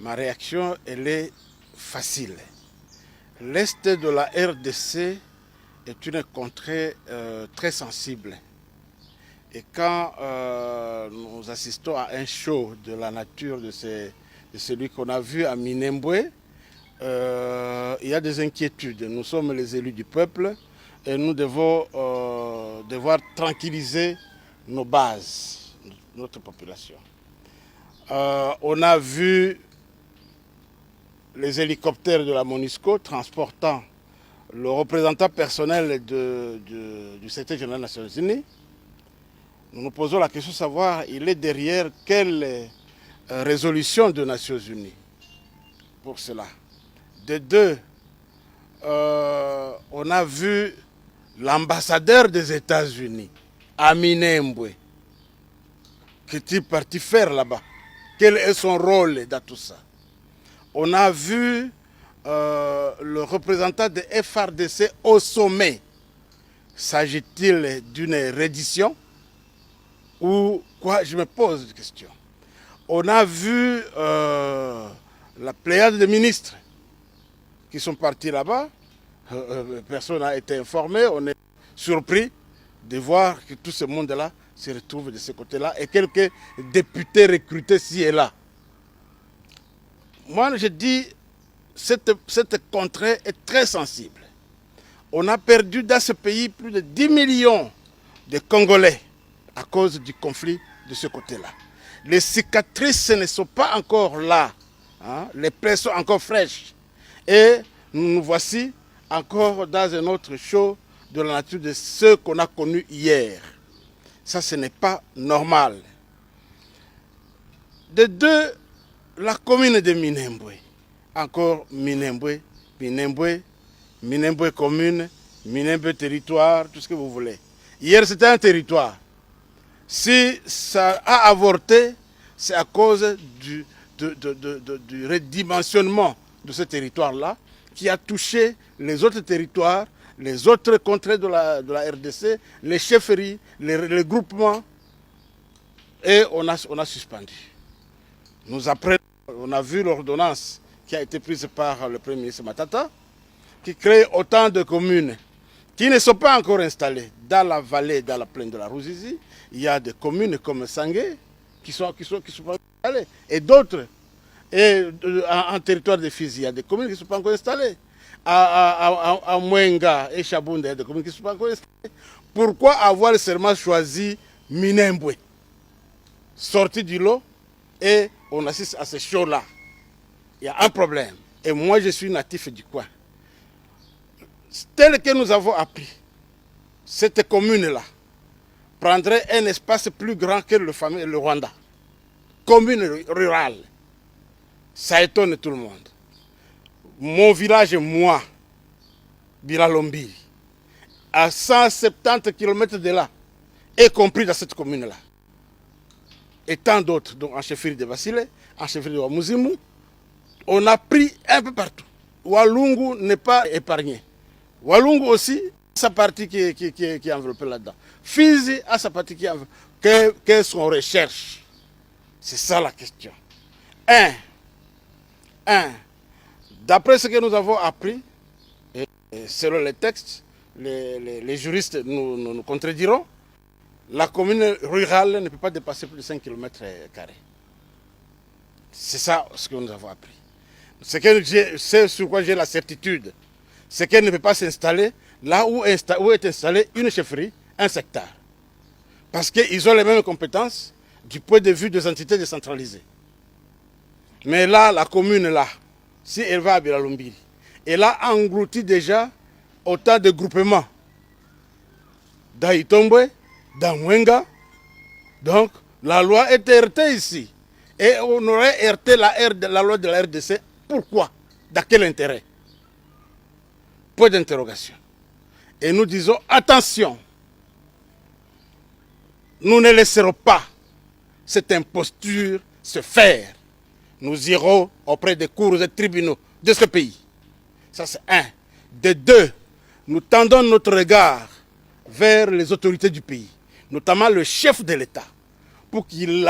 Ma réaction, elle est facile. L'Est de la RDC est une contrée très sensible. Et quand nous assistons à un show de la nature de celui qu'on a vu à Minembwe, il y a des inquiétudes. Nous sommes les élus du peuple et nous devons devoir tranquilliser nos bases, notre population. On a vu les hélicoptères de la MONUSCO transportant le représentant personnel du secrétaire général des Nations Unies. Nous nous posons la question de savoir, il est derrière quelle résolution des Nations Unies pour cela. De deux, on a vu l'ambassadeur des États-Unis à Minembwe. Qu'est-il parti faire là-bas? Quel est son rôle dans tout ça? On a vu le représentant de FRDC au sommet. S'agit-il d'une reddition ou quoi? Je me pose une question. On a vu la pléiade de ministres qui sont partis là-bas. Personne n'a été informé. On est surpris de voir que tout ce monde-là se retrouve de ce côté-là et quelques députés recrutés ci et là. Moi, je dis, cette contrée est très sensible. On a perdu dans ce pays plus de 10 millions de Congolais à cause du conflit de ce côté-là. Les cicatrices ne sont pas encore là. Hein? Les plaies sont encore fraîches. Et nous voici encore dans un autre show de la nature de ce qu'on a connu hier. Ça, ce n'est pas normal. De deux, la commune de Minembwe. Encore Minembwe, Minembwe commune, Minembwe territoire, tout ce que vous voulez. Hier, c'était un territoire. Si ça a avorté, c'est à cause du redimensionnement de ce territoire-là qui a touché les autres territoires, les autres contrées de la RDC, les chefferies, les groupements, et on a suspendu. On a vu l'ordonnance qui a été prise par le Premier ministre Matata, qui crée autant de communes qui ne sont pas encore installées dans la vallée, dans la plaine de la Ruzizi. Il y a des communes comme Sangué qui sont pas installées. Et d'autres, en territoire de Fizi, il y a des communes qui ne sont pas encore installées. À Mwenga et Chabunda, il y a des communes qui ne sont pas encore installées. Pourquoi avoir seulement choisi Minembwe, sorti du lot, et on assiste à ce show-là? Il y a un problème. Et moi, je suis natif du coin. Tel que nous avons appris, cette commune-là prendrait un espace plus grand que le Rwanda. Commune rurale. Ça étonne tout le monde. Mon village, moi, Bilalombiri, à 170 km de là, est compris dans cette commune-là. Et tant d'autres, donc en chefferie de Basile, en chefferie de Wamuzimu, on a pris un peu partout. Walungu n'est pas épargné. Walungu aussi, sa partie qui est enveloppée là-dedans. Fizi a sa partie qui est enveloppée. Qu'est-ce qu'on recherche? C'est ça la question. D'après ce que nous avons appris, et selon les textes, les juristes nous contrediront, la commune rurale ne peut pas dépasser plus de 5 km². C'est ça ce que nous avons appris. C'est sur quoi j'ai la certitude. C'est qu'elle ne peut pas s'installer là où est installée une chefferie, un secteur. Parce qu'ils ont les mêmes compétences du point de vue des entités décentralisées. Mais là, la commune là, si elle va à Bilalombiri, elle a englouti déjà autant de groupements. Dans Itombwe, dans Mwenga. Donc, la loi est heurtée ici. Et on aurait heurté la loi de la RDC. Pourquoi? Dans quel intérêt? Point d'interrogation. Et nous disons, attention, nous ne laisserons pas cette imposture se faire. Nous irons auprès des cours et tribunaux de ce pays. Ça, c'est un. De deux, nous tendons notre regard vers les autorités du pays, notamment le chef de l'État, pour qu'il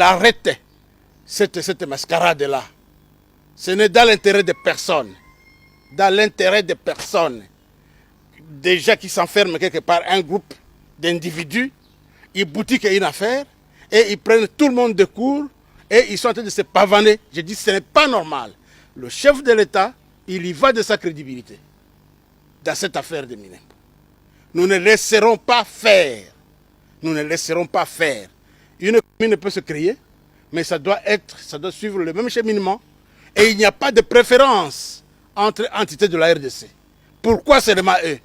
arrête cette mascarade-là. Ce n'est dans l'intérêt de personne. Dans l'intérêt de personnes. Déjà qui s'enferment quelque part un groupe d'individus, ils boutiquent une affaire et ils prennent tout le monde de court et ils sont en train de se pavaner. Je dis ce n'est pas normal. Le chef de l'État, il y va de sa crédibilité dans cette affaire de Minembwe. Nous ne laisserons pas faire. Nous ne laisserons pas faire. Une commune peut se créer, mais ça doit suivre le même cheminement. Et il n'y a pas de préférence entre entités de la RDC. Pourquoi seulement eux?